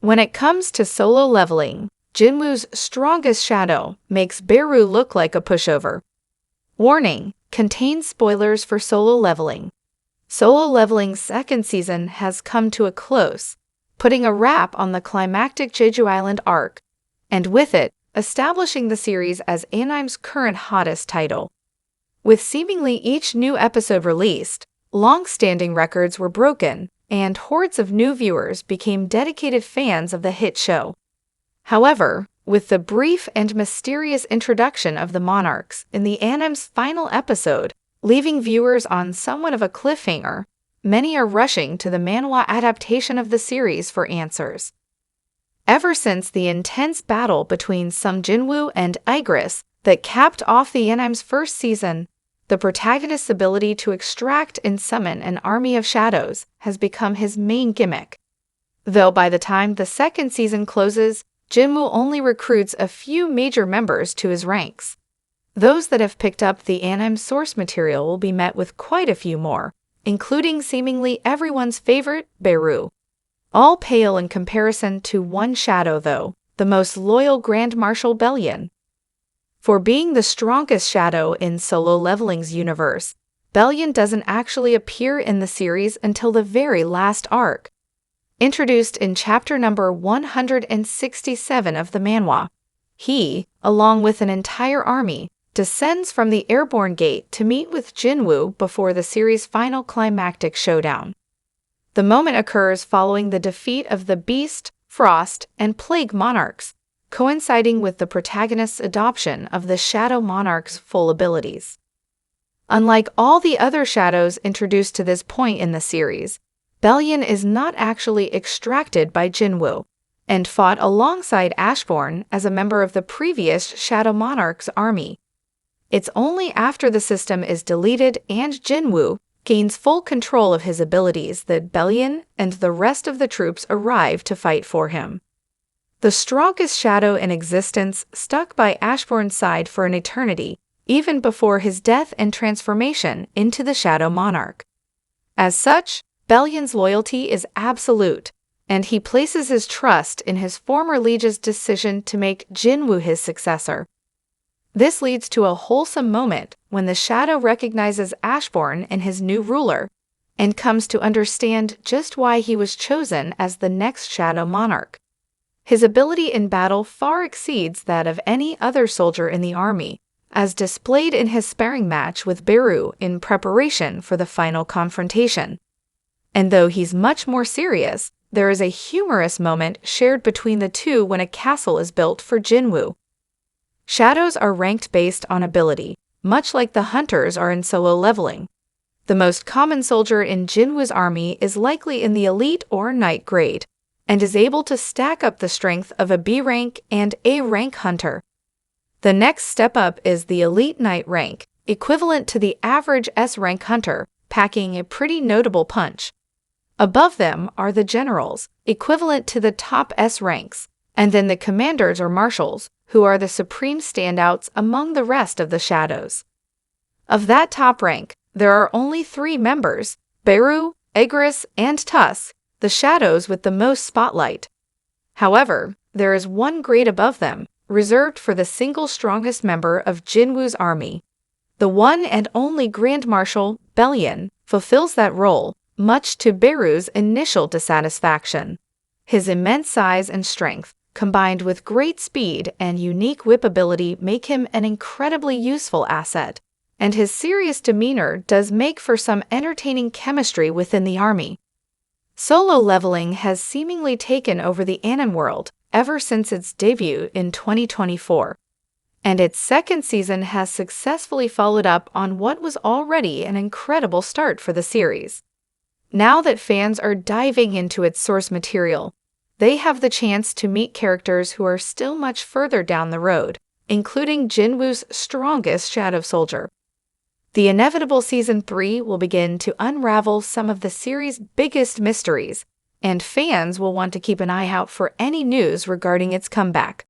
When it comes to solo leveling, Jinwoo's strongest shadow makes Beru look like a pushover. Warning: contains spoilers for solo leveling. Solo Leveling's second season has come to a close, putting a wrap on the climactic Jeju Island arc, and with it, establishing the series as anime's current hottest title. With seemingly each new episode released, long-standing records were broken, and hordes of new viewers became dedicated fans of the hit show. However, with the brief and mysterious introduction of the monarchs in the anime's final episode, leaving viewers on somewhat of a cliffhanger, many are rushing to the manhwa adaptation of the series for answers. Ever since the intense battle between Jinwoo and Igris that capped off the anime's first season, the protagonist's ability to extract and summon an army of shadows has become his main gimmick. Though by the time the second season closes, Jinwoo only recruits a few major members to his ranks. Those that have picked up the anime's source material will be met with quite a few more, including seemingly everyone's favorite, Beru. All pale in comparison to one shadow though, the most loyal Grand Marshal Bellion. For being the strongest shadow in Solo Leveling's universe, Bellion doesn't actually appear in the series until the very last arc. Introduced in chapter number 167 of the manhwa, he, along with an entire army, descends from the airborne gate to meet with Jinwoo before the series' final climactic showdown. The moment occurs following the defeat of the Beast, Frost, and Plague monarchs, coinciding with the protagonist's adoption of the Shadow Monarch's full abilities. Unlike all the other shadows introduced to this point in the series, Bellion is not actually extracted by Jinwoo, and fought alongside Ashbourne as a member of the previous Shadow Monarch's army. It's only after the system is deleted and Jinwoo gains full control of his abilities that Bellion and the rest of the troops arrive to fight for him. The strongest shadow in existence stuck by Ashbourne's side for an eternity, even before his death and transformation into the Shadow Monarch. As such, Bellion's loyalty is absolute, and he places his trust in his former liege's decision to make Jinwoo his successor. This leads to a wholesome moment when the shadow recognizes Ashbourne and his new ruler, and comes to understand just why he was chosen as the next Shadow Monarch. His ability in battle far exceeds that of any other soldier in the army, as displayed in his sparring match with Beru in preparation for the final confrontation. And though he's much more serious, there is a humorous moment shared between the two when a castle is built for Jinwoo. Shadows are ranked based on ability, much like the hunters are in Solo Leveling. The most common soldier in Jinwoo's army is likely in the elite or knight grade, and is able to stack up the strength of a B rank and A rank hunter. The next step up is the elite knight rank, equivalent to the average S rank hunter, packing a pretty notable punch. Above them are the generals, equivalent to the top S ranks, and then the commanders or marshals, who are the supreme standouts among the rest of the shadows. Of that top rank, there are only 3 members, Beru, Igris, and Tusk, the shadows with the most spotlight. However, there is one grade above them, reserved for the single strongest member of Jinwoo's army. The one and only Grand Marshal, Bellion, fulfills that role, much to Beru's initial dissatisfaction. His immense size and strength, combined with great speed and unique whip ability, make him an incredibly useful asset, and his serious demeanor does make for some entertaining chemistry within the army. Solo Leveling has seemingly taken over the anime world ever since its debut in 2024, and its second season has successfully followed up on what was already an incredible start for the series. Now that fans are diving into its source material, they have the chance to meet characters who are still much further down the road, including Jinwoo's strongest shadow soldier. The inevitable Season 3 will begin to unravel some of the series' biggest mysteries, and fans will want to keep an eye out for any news regarding its comeback.